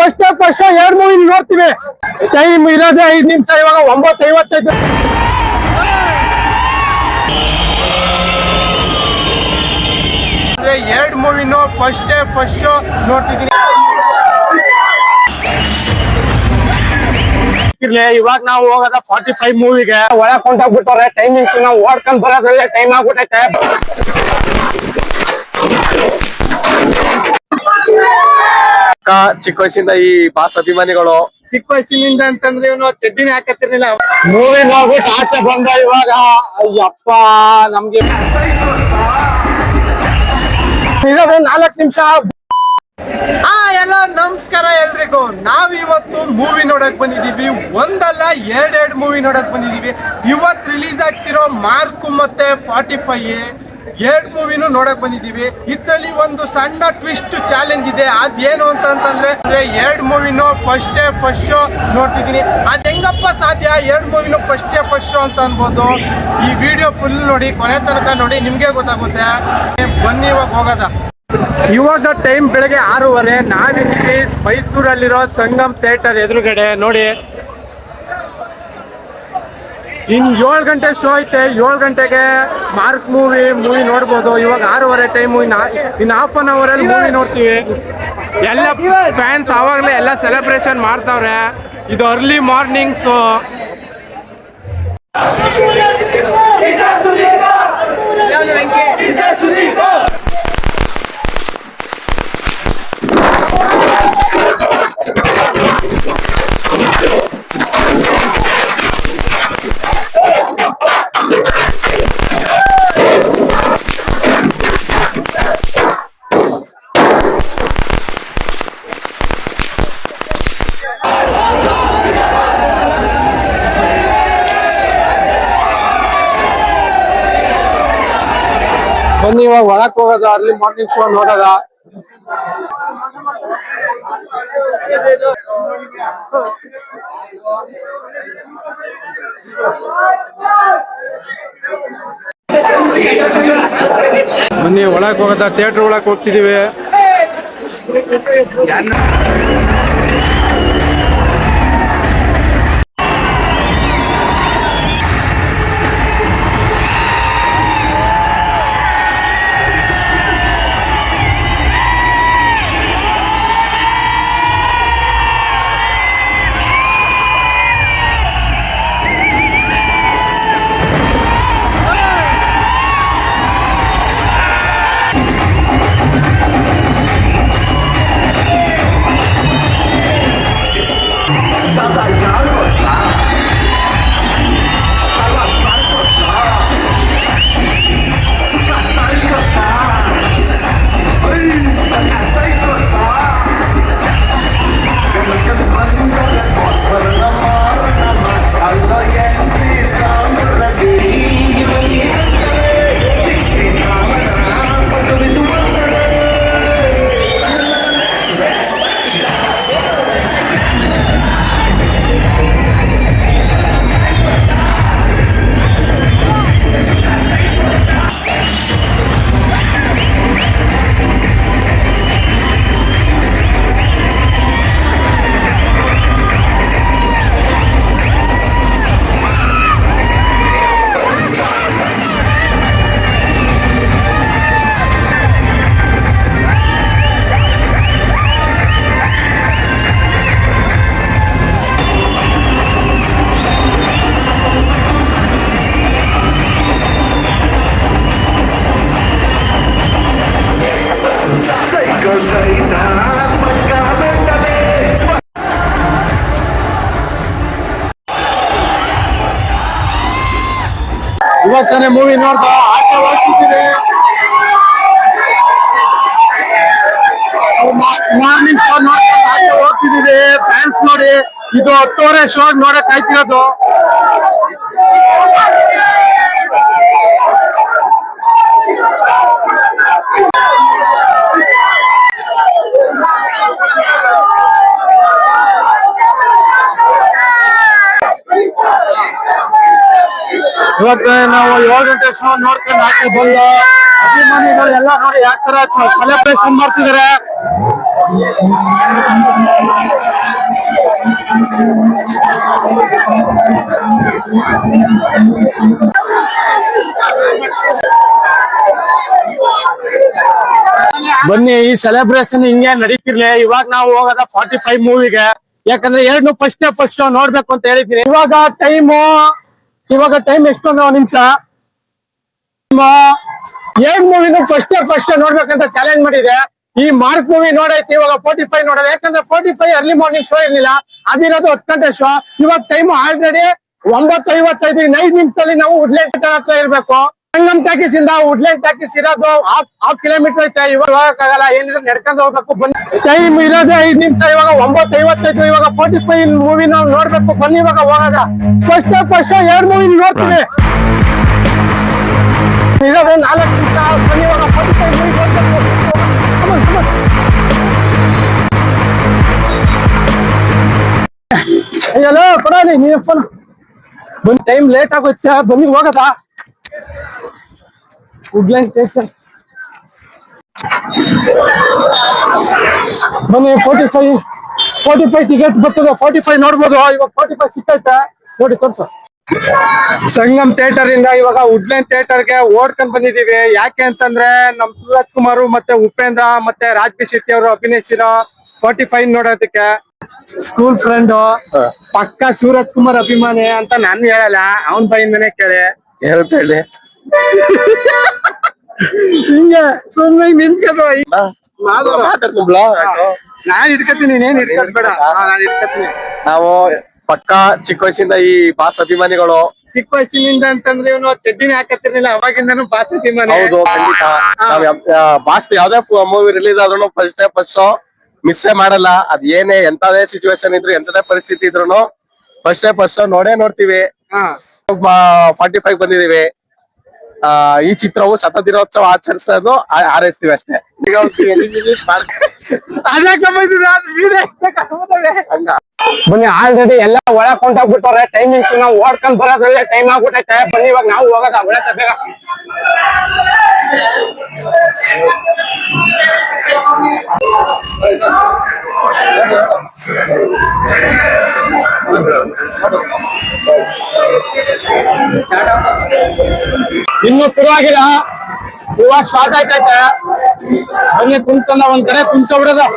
First 2 movie ನೋಡ್ತೀವಿ. Time ಇರೋದೇ 5 ನಿಮಿಷ, ಇವಾಗ 9:55. ಅಂದ್ರೆ 2 ಮೂವಿನೂ ಫಸ್ಟ್ ಶೋ ನೋಡ್ತಿದ್ದೀನಿ. ಇವಾಗ ನಾವು ಹೋಗೋದ 45 ಮೂವಿಗೆ. ಒಳಗ್ ಕೊಂಡೋಗ್ಬಿಟ್ಟವ್ರೆ. ಟೈಮಿಂಗ್ಸ್ ನಾವು ಓಡ್ಕೊಂಡ್ ಬರೋದ್ರಲ್ಲೇ ಟೈಮ್ ಆಗ್ಬಿಟ್ಟೈತೆ. ಚಿಕ್ಕ ವಯಸ್ಸಿಂದ ಈ ಬಾಸ್ ಅಭಿಮಾನಿಗಳು. ಚಿಕ್ಕ ವಯಸ್ಸಿನಿಂದ ಅಂತಂದ್ರೆ ಇವನು ಚಡ್ಡಿನೇ ಹಾಕತ್ತಿರ್ಲಿಲ್ಲ. ಮೂವಿ ನೋಡ್ಬಿಟ್ಟು ಆಚೆ ಬಂದ ಇವಾಗ ಅಯ್ಯಪ್ಪ ನಮ್ಗೆ ಇರೋದು 4 ನಿಮಿಷ. ಎಲ್ಲ ನಮಸ್ಕಾರ ಎಲ್ರಿಗೂ. ನಾವಿವತ್ತು ಮೂವಿ ನೋಡಕ್ ಬಂದಿದೀವಿ. ಒಂದಲ್ಲ 2 ಮೂವಿ ನೋಡಕ್ ಬಂದಿದೀವಿ. ಇವತ್ತು ರಿಲೀಸ್ ಆಗ್ತಿರೋ ಮಾರ್ಕ್ ಮತ್ತೆ 45 2 ಮೂವಿನೂ ನೋಡಕ್ ಬಂದಿದೀವಿ. ಇದ್ರಲ್ಲಿ ಒಂದು ಸಣ್ಣ ಟ್ವಿಸ್ಟ್ ಚಾಲೆಂಜ್ ಇದೆ. ಅದೇನು ಅಂತಂದ್ರೆ 2 ಮೂವಿನೂ ಫಸ್ಟ್ ಶೋ ನೋಡ್ತಿದ್ದೀನಿ. ಅದ್ ಹೆಂಗಪ್ಪ ಸಾಧ್ಯ? 2 ಮೂವಿನೂ ಫಸ್ಟ್ ಶೋ ಅಂತ ಅನ್ಬೋದು. ಈ ವಿಡಿಯೋ ಫುಲ್ ನೋಡಿ, ಕೊನೆ ತನಕ ನೋಡಿ, ನಿಮ್ಗೆ ಗೊತ್ತಾಗುತ್ತೆ. ಬನ್ನಿ ಇವಾಗ ಹೋಗೋದ. ಇವಾಗ ಟೈಮ್ ಬೆಳಗ್ಗೆ 6:30. ನಾವಿದ್ದೀವಿ ಮೈಸೂರಲ್ಲಿರೋ ಸಂಗಮ್ ಥಿಯೇಟರ್ ಎದುರುಗಡೆ. ನೋಡಿ, ಇನ್ 7 ಗಂಟೆ ಶೋ ಐತೆ. 7 ಗಂಟೆಗೆ ಮಾರ್ಕ್ ಮೂವಿ ನೋಡ್ಬೋದು. ಇವಾಗ 6:30 ಟೈಮು. ಇನ್ ಹಾಫ್ ಅನ್ ಅವರಲ್ಲಿ ಮೂವಿ ನೋಡ್ತೀವಿ. ಎಲ್ಲ ಫ್ಯಾನ್ಸ್ ಆವಾಗಲೇ ಎಲ್ಲ ಸೆಲೆಬ್ರೇಷನ್ ಮಾಡ್ತಾವ್ರೆ. ಇದು ಅರ್ಲಿ ಮಾರ್ನಿಂಗ್ ಶೋ. ಬನ್ನಿ ಇವಾಗ ಒಳಕ್ ಹೋಗೋದ, ಅರ್ಲಿ ಮಾರ್ನಿಂಗ್ ಶೋ ನೋಡೋದ. ಬನ್ನಿ ಒಳಕ್ ಹೋಗೋದ. ಥಿಯೇಟರ್ ಒಳಕ್ ಹೋಗ್ತಿದೀವಿ. ಇವಾಗ ತಾನೇ ಮೂವಿ ನೋಡ್ತಾ ಆಚೆ ಹೋಗ್ತಿದ್ದೀವಿ. ಮಾರ್ನಿಂಗ್ ಶೋ ನೋಡ್ಕೊಂಡು ಆಚೆ ಹೋಗ್ತಿದ್ದೀವಿ. ಫ್ಯಾನ್ಸ್ ನೋಡಿ, ಇದು 10:30 ಶೋ ನೋಡಕ್ ಆಯ್ತಿರೋದು. ಇವತ್ತು ನಾವು 7 ಗಂಟೆ ಶೋ ನೋಡ್ಕೊಂಡು ಆಚೆ ಬಂದು ಅಭಿಮಾನಿಗಳು ಎಲ್ಲ ನೋಡಿ ಯಾವ ತರ ಸೆಲೆಬ್ರೇಷನ್ ಮಾಡ್ತಿದಾರೆ. ಬನ್ನಿ, ಈ ಸೆಲೆಬ್ರೇಷನ್ ಹಿಂಗೆ ನಡೀತಿರ್ಲಿ. ಇವಾಗ ನಾವು ಹೋಗೋದ 45 ಮೂವಿಗೆ, ಯಾಕಂದ್ರೆ ಎರಡು ಫಸ್ಟ್ ಶೋ ನೋಡ್ಬೇಕು ಅಂತ ಹೇಳಿದ್ದೀನಿ. ಇವಾಗ ಟೈಮ್ ಎಷ್ಟು ಅಂದ್ರೆ ಒಂದ್ ನಿಮಿಷ. ಎರಡ್ ಮೂವಿನೂ ಫಸ್ಟ್ ಶೋ ನೋಡ್ಬೇಕಂತ ಚಾಲೆಂಜ್ ಮಾಡಿದೆ. ಈ ಮಾರ್ಕ್ ಮೂವಿ ನೋಡೈತಿ, ಇವಾಗ 45 ನೋಡೋದು. ಯಾಕಂದ್ರೆ 45 ಅರ್ಲಿ ಮಾರ್ನಿಂಗ್ ಶೋ ಇರ್ಲಿಲ್ಲ, ಅದಿರೋದು 10 ಗಂಟೆ ಶೋ. ಇವಾಗ ಟೈಮ್ ಆಲ್ರೆಡಿ 9:55. 5 ನಿಮಿಷದಲ್ಲಿ ನಾವು ವುಡ್ಲ್ಯಾಂಡ್ ಹತ್ರ ಇರ್ಬೇಕು. ಸಂಗಮ್ ಟಾಕೀಸ್ ಇಂದ ವುಡ್ಲ್ಯಾಂಡ್ ಟಾಕೀಸ್ ಇರೋದು ಹಾಫ್ ಕಿಲೋಮೀಟರ್ ಐತೆ. ಇವಾಗ ಹೋಗಕ್ಕಾಗಲ್ಲ, ಏನಿದ್ರು ನಡ್ಕೊಂಡು ಹೋಗ್ಬೇಕು. ಬನ್ನಿ, ಟೈಮ್ ಇರೋದೇ 5 ನಿಮಿಷ. ಇವಾಗ 9:55. ಇವಾಗ 45 ಮೂವಿ ನಾವು ನೋಡ್ಬೇಕು. ಬನ್ನಿ, ಇವಾಗ ಹೋಗೋದ ಫಸ್ಟ್ ಶೋ. 2 ಮೂವಿ ನೋಡ್ತೀವಿ. ಇರೋದೇ 4 ನಿಮಿಷ. ಬನ್ನಿ, ಇವಾಗ 45 ಮೂವಿ ನೋಡ್ಬೇಕು. ಅಯ್ಯಲ್ಲೋ ಕೊಡಲಿ ನೀನು ಫೋನ್. ಬನ್ನಿ, ಟೈಮ್ ಲೇಟ್ ಆಗುತ್ತೆ. ಬನ್ನಿ ಹೋಗದ ವುಡ್ಲ್ಯಾಂಡ್ ಸ್ಟೇಷನ್. ಬನ್ನಿ, 45 ಟಿಕೆಟ್ ಬರ್ತದೆ. 45 ನೋಡ್ಬೋದು. ಇವಾಗ 45 ಸಿಕ್ಕೈತೆ ನೋಡಿ, ತೋರ್ಸು. ಸಂಗಮ್ ಥಿಯೇಟರ್ ಇಂದ ಇವಾಗ ವುಡ್ಲ್ಯಾಂಡ್ ಥಿಯೇಟರ್ಗೆ ಓಡ್ಕೊಂಡ್ ಬಂದಿದೀವಿ. ಯಾಕೆ ಅಂತಂದ್ರೆ ನಮ್ ಸೂರಜ್ ಕುಮಾರ್ ಮತ್ತೆ ಉಪೇಂದ್ರ ಮತ್ತೆ ರಾಜ್ಬಿ ಶೆಟ್ಟಿ ಅವರು ಅಭಿನಯಿಸಿರೋ 45 ನೋಡೋದಕ್ಕೆ. ಸ್ಕೂಲ್ ಫ್ರೆಂಡ್ ಪಕ್ಕ ಸೂರಜ್ ಕುಮಾರ್ ಅಭಿಮಾನಿ ಅಂತ ನಾನು ಹೇಳಲ್ಲ, ಅವನ್ ಬಾಯಿಂದನೇ ಕೇಳಿ ಹೇಳ್ತೇಳಿ. ಹಿಂಗೆ ಸುಮ್ಮನೆ ನಿಂತ್ಕೋ. ನಾನ್ ಹಿಡ್ಕತೀನಿ, ನೀನೇನ್ ಹಿಡ್ಕೊಬೇಡ. ನಾನ್ ಹಿಡ್ಕತೀನಿ. ನಾವು ಪಕ್ಕ ಚಿಕ್ಕ ವಯಸ್ಸಿಂದ ಈ ಬಾಸ್ ಅಭಿಮಾನಿಗಳು. ಚಿಕ್ಕ ವಯಸ್ಸಿನಿಂದ ಅಂತಂದ್ರೆ ಇವನು ಚಡ್ಡಿನೇ ಹಾಕತ್ತಿರ್ಲಿಲ್ಲ, ಅವಾಗಿಂದನು ಬಾಸ್ ಅಭಿಮಾನಿ. ಹೌದು, ಖಂಡಿತ. ಬಾಸ್ ಯಾವ್ದೇ ಮೂವಿ ರಿಲೀಸ್ ಆದ್ರೂ ಫಸ್ಟ್ ಶೋ ಮಿಸ್ಸೇ ಮಾಡಲ್ಲ. ಅದ್ ಏನೇ ಎಂತದೇ ಸಿಚುವೇಶನ್ ಇದ್ರು, ಎಂತದೇ ಪರಿಸ್ಥಿತಿ ಇದ್ರು ಫಸ್ಟ್ ಶೋ ನೋಡ್ತೀವಿ. 45 ಬಂದಿದೀವಿ. ಈ ಚಿತ್ರವು ಶತದಿನೋತ್ಸವ ಆಚರಿಸೋದು ಹಾರೈಸ್ತೀವಿ ಅಷ್ಟೇ. ಬನ್ನಿ, ಆಲ್ರೆಡಿ ಎಲ್ಲ ಒಳಗ್ ಕೊಂಡೋಗ್ಬಿಟ್ಟವ್ರೆ. ಟೈಮಿಂಗ್ಸ್ ನಾವು ಓಡ್ಕೊಂಡ್ ಬರೋದ್ರಲ್ಲೇ ಟೈಮ್ ಆಗ್ಬಿಟ್ಟೈತೆ. ಬನ್ನಿ, ಇವಾಗ ನಾವು ಹೋಗೋದ ಒಳಗೆ ಬೇಗ. ಇನ್ನು ಶುರುವಾಗಿಲ್ಲ, ಇವಾಗ ಸ್ಟಾರ್ಟ್ ಆಯ್ತೈತೆ. ಬನ್ನಿ, ಕುಂತ್ಕೊಂಡ ಒಂದ್ ಕಡೆ ಕುಂತ್ಕೊಬಿಡೋದು.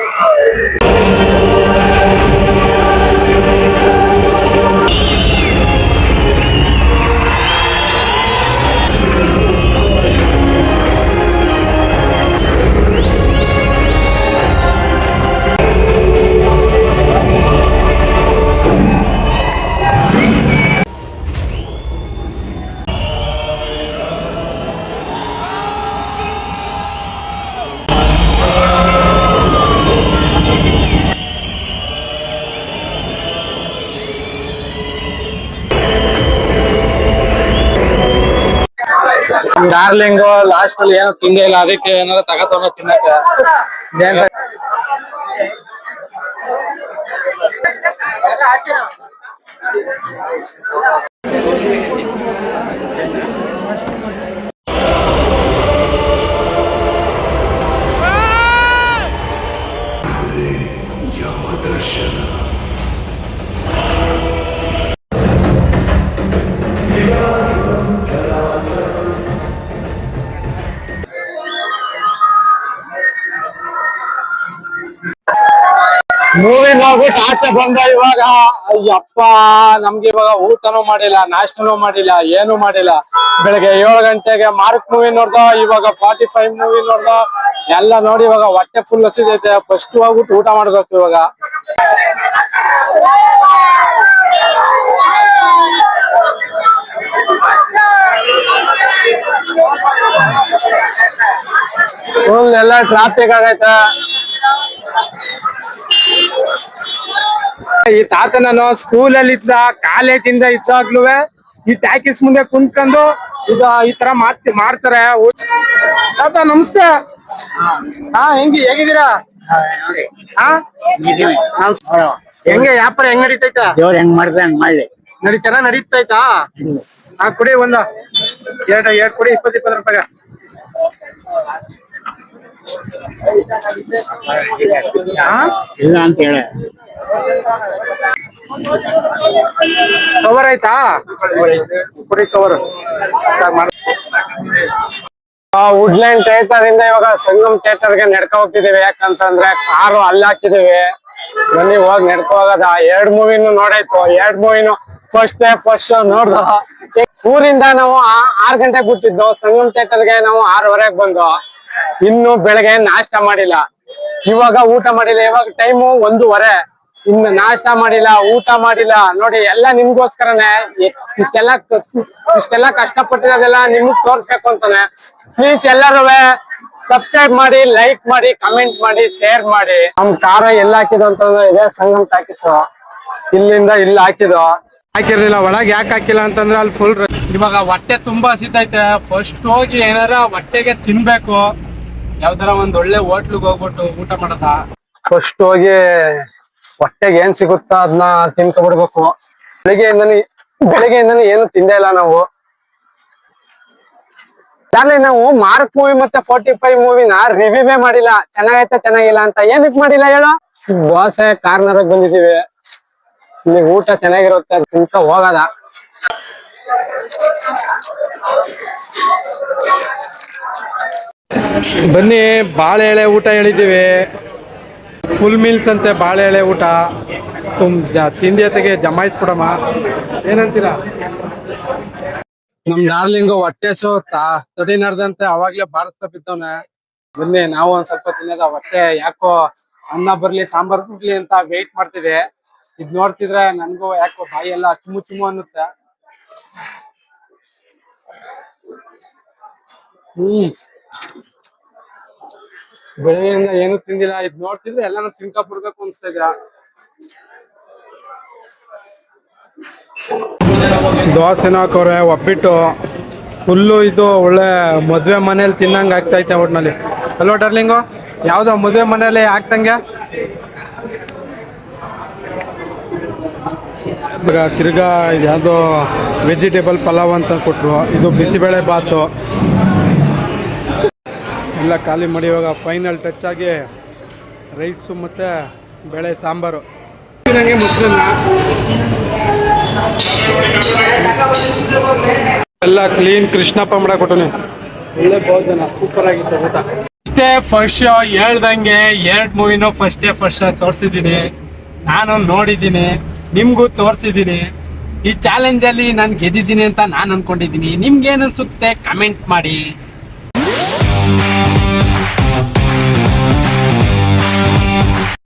ಡಾರ್ಲಿಂಗ್ ಲಾಸ್ಟ್ ಅಲ್ಲಿ ಏನೋ ತಿಂದೇ ಇಲ್ಲ, ಅದಕ್ಕೆ ಏನಾದ್ರು ತಗೋತವನ ತಿನ್ನಕ್ಕೆ. ಮೂವಿ ನೋಡ್ಬಿಟ್ಟು ಆಚೆ ಬಂದ ಇವಾಗ. ಅಯ್ಯಪ್ಪ, ನಮ್ಗೆ ಇವಾಗ ಊಟನೂ ಮಾಡಿಲ್ಲ, ನಾಷ್ಟನೂ ಮಾಡಿಲ್ಲ, ಏನು ಮಾಡಿಲ್ಲ. ಬೆಳಗ್ಗೆ 7 ಗಂಟೆಗೆ ಮಾರ್ಕ್ ಮೂವಿ ನೋಡ್ದ, ಇವಾಗ 45 ಮೂವಿ ನೋಡ್ದ. ಎಲ್ಲ ನೋಡಿ ಇವಾಗ ಹೊಟ್ಟೆ ಫುಲ್ ಹಸಿದೈತೆ. ಫಸ್ಟ್ ಹೋಗ್ಬಿಟ್ಟು ಊಟ ಮಾಡ್ಬೇಕು ಇವಾಗ. ಫುಲ್ ಎಲ್ಲ ಟ್ರಾಫಿಕ್ ಆಗೈತೆ. ಈ ತಾತ ನಾನು ಸ್ಕೂಲಲ್ಲಿ ಇದ್ದ, ಕಾಲೇಜಿಂದ ಇದ್ದಾಗ್ಲೂ ಈ ಟ್ಯಾಕಿಸ್ ಮುಂದೆ ಕುಂತ್ಕೊಂಡು ಈ ತರ ಮಾಡ್ತಾರೆ. ತಾತ ನಮಸ್ತೆ. ಹೇಗಿದ್ದೀರಾ? ಹೆಂಗೆ ವ್ಯಾಪಾರ ಹೆಂಗ್ ನಡೀತೈತಾ? ದೇವ್ರ ಹೆಂಗ್ ಮಾಡ್ದೆ ಹಂಗ್ ಮಾಡ್ಲಿ. ಚೆನ್ನಾಗ್ ನಡೀತೈತಾ? ಕುಡಿ ಒಂದು ಎರಡು ಕುಡಿ 20 ರೂಪಾಯಿ. ಇಲ್ಲ ಅಂತ ಹೇಳ. ಕವರ್ ಆಯ್ತಾ ಪುರಿ ಕವರ್ ವುಡ್ಲ್ಯಾಂಡ್ ಥಿಯೇಟರ್ ಇಂದ ಇವಾಗ ಸಂಗಮ್ ಥಿಯೇಟರ್ ಗೆ ನಡ್ಕೊ ಹೋಗ್ತಿದೀವಿ. ಯಾಕಂತಂದ್ರೆ ಕಾರು ಅಲ್ಲಿ ಹಾಕಿದೀವಿ. ಬನ್ನಿ ಹೋಗಿ ನಡ್ಕೊ ಹೋಗದ. 2 ಮೂವಿನೂ ನೋಡಾಯ್ತು. 2 ಮೂವಿನೂ ಫಸ್ಟ್ ನೋಡ್ದ. ಊರಿಂದ ನಾವು 6 ಗಂಟೆಗೆ ಬಿಟ್ಟಿದ್ದು. ಸಂಗಮ್ ಥಿಯೇಟರ್ ಗೆ ನಾವು 6:15 ಬಂದು. ಇನ್ನು ಬೆಳಗ್ಗೆ ನಾಷ್ಟ ಮಾಡಿಲ್ಲ, ಇವಾಗ ಊಟ ಮಾಡಿಲ್ಲ. ಇವಾಗ ಟೈಮು 1:15. ಇನ್ನು ನಾಷ್ಟ ಮಾಡಿಲ್ಲ, ಊಟ ಮಾಡಿಲ್ಲ. ನೋಡಿ ಎಲ್ಲ ನಿಮ್ಗೋಸ್ಕರನೇ. ಇಷ್ಟೆಲ್ಲ ಕಷ್ಟಪಟ್ಟಿರೋದೆಲ್ಲ ನಿಮ್ಗ್ ತೋರ್ಸ್ಬೇಕು ಅಂತಾನೆ. ಪ್ಲೀಸ್ ಎಲ್ಲರೂ ಸಬ್ಸ್ಕ್ರೈಬ್ ಮಾಡಿ, ಲೈಕ್ ಮಾಡಿ, ಕಮೆಂಟ್ ಮಾಡಿ, ಶೇರ್ ಮಾಡಿ. ನಮ್ ಕಾರ ಎಲ್ಲ ಹಾಕಿದ್ದು ಅಂತಂದ್ರೆ ಇದೆ ಸಂಗಮ್ ಟಾಕೀಸ್. ಇಲ್ಲಿಂದ ಇಲ್ಲಿ ಹಾಕಿರ್ಲಿಲ್ಲ. ಒಳಗೆ ಯಾಕೆ ಹಾಕಿಲ್ಲ ಅಂತಂದ್ರೆ ಅಲ್ಲಿ ಫುಲ್ ಇವಾಗ ಹೊಟ್ಟೆ ತುಂಬಾ ಹಸಿತೈತೆ. ಫಸ್ಟ್ ಹೋಗಿ ಏನಾರ ಹೊಟ್ಟೆಗೆ ತಿನ್ಬೇಕು. ಯಾವ್ದಾರ ಒಂದ್ ಒಳ್ಳೆ ಹೋಟ್ಲಿಗೆ ಹೋಗ್ಬಿಟ್ಟು ಊಟ ಮಾಡದ. ಫಸ್ಟ್ ಹೋಗಿ ಹೊಟ್ಟೆಗೆ ಏನ್ ಸಿಗುತ್ತಾ ಅದನ್ನ ತಿನ್ಕೊಬಿಡ್ಬೇಕು. ಬೆಳಿಗ್ಗೆಯಿಂದನೇ ಏನು ತಿಂದೇ ಇಲ್ಲ ನಾವು. ಅದಾದ್ಮೇಲೆ ನಾವು ಮಾರ್ಕ್ ಮೂವಿ ಮತ್ತೆ 45 ಮೂವಿನ ರಿವ್ಯೂವೇ ಮಾಡಿಲ್ಲ. ಚೆನ್ನಾಗೈತೆ ಚೆನ್ನಾಗಿಲ್ಲ ಅಂತ. ಏನಕ್ಕೆ ಮಾಡಿಲ್ಲ ಹೇಳು? ದೋಸೆ ಕಾರ್ನರ್ಗೆ ಬಂದಿದೀವಿ. ಇಲ್ಲಿ ಊಟ ಚೆನ್ನಾಗಿರುತ್ತೆ, ತಿನ್ಕ ಹೋಗದ. ಬನ್ನಿ, ಬಾಳೆ ಎಳೆ ಊಟ ಹೇಳಿದ್ದೀವಿ. ಫುಲ್ ಮೀಲ್ಸ್ ಅಂತೆ ಬಾಳೆ ಎಳೆ ಊಟ. ತಿಂಡಿ ಜೊತೆಗೆ ಜಮಾಯಿಸ್ಬಿಡಮ್ಮ. ಏನಂತೀರಾ? ನಮ್ ಡಾರ್ಲಿಂಗು ಹೊಟ್ಟೆ ತಡಿ ನಡ್ದಂತೆ ಅವಾಗ್ಲೇ ಬಾರಿಸ್ತಾ ಬಿದ್ದವನೆ. ಬನ್ನಿ ನಾವು ಒಂದ್ ಸ್ವಲ್ಪ ತಿನ್ನದ. ಹೊಟ್ಟೆ ಯಾಕೋ ಅನ್ನ ಬರ್ಲಿ ಸಾಂಬಾರ್ ಬರ್ಲಿ ಅಂತ ವೇಟ್ ಮಾಡ್ತಿದೆ. ಇದ್ ನೋಡ್ತಿದ್ರೆ ನನ್ಗೂ ಯಾಕೋ ಬಾಯಿ ಎಲ್ಲ ಚುಮು ಅನ್ನುತ್ತೆ. ಬೆಳಗ್ಗೆಯಿಂದ ಏನು ತಿಂದಿಲ್ಲ. ಇದ್ ನೋಡ್ತಿದ್ರೆ ಎಲ್ಲಾನು ತಿನ್ಕೊಂಡ್ಬಿಡ್ಬೇಕು ಅನ್ಸ್ತಾ ಇದ್ಯಾ. ದೋಸೆನ ಹಾಕೋರೆ, ಒಬ್ಬಿಟ್ಟು ಫುಲ್ಲು. ಇದು ಒಳ್ಳೆ ಮದ್ವೆ ಮನೇಲಿ ತಿನ್ನಂಗ ಆಗ್ತೈತೆ ಒಟ್ನಲ್ಲಿ. ಅಲ್ವಾ ಡಾರ್ಲಿಂಗು? ಯಾವ್ದೋ ಮದ್ವೆ ಮನೇಲಿ ಆಗ್ತಂಗೆ. ತಿರ್ಗಾ ಯಾವ್ದೋ ವೆಜಿಟೇಬಲ್ ಪಲಾವ್ ಅಂತ ಕೊಟ್ರು. ಇದು ಬಿಸಿಬೇಳೆ ಬಾತು ಎಲ್ಲ ಖಾಲಿ ಮಾಡಿ ಇವಾಗ ಫೈನಲ್ ಟಚ್ ಆಗಿ ರೈಸು ಮತ್ತು ಬೇಳೆ ಸಾಂಬಾರು. ಮೊಸರನ್ನ ಎಲ್ಲ ಕ್ಲೀನ್ ಕೃಷ್ಣಪ್ಪ ಮಾಡಕ್ ಕೊಟ್ಟನೆ. ಒಳ್ಳೆ ಭೋಜನ, ಸೂಪರ್ ಆಗಿತ್ತು ಊಟ. ಇಷ್ಟೇ ಫಸ್ಟ್ ಶೋ ಹೇಳ್ದಂಗೆ 2 ಮೂವಿನೂ ಫಸ್ಟ್ ತೋರಿಸಿದ್ದೀನಿ. ನಾನು ನೋಡಿದ್ದೀನಿ, ನಿಮ್ಗೂ ತೋರಿಸಿದ್ದೀನಿ. ಈ ಚಾಲೆಂಜಲ್ಲಿ ನಾನು ಗೆದ್ದಿದ್ದೀನಿ ಅಂತ ನಾನು ಅನ್ಕೊಂಡಿದ್ದೀನಿ. ನಿಮ್ಗೇನು ಅನ್ಸುತ್ತೆ ಕಮೆಂಟ್ ಮಾಡಿ.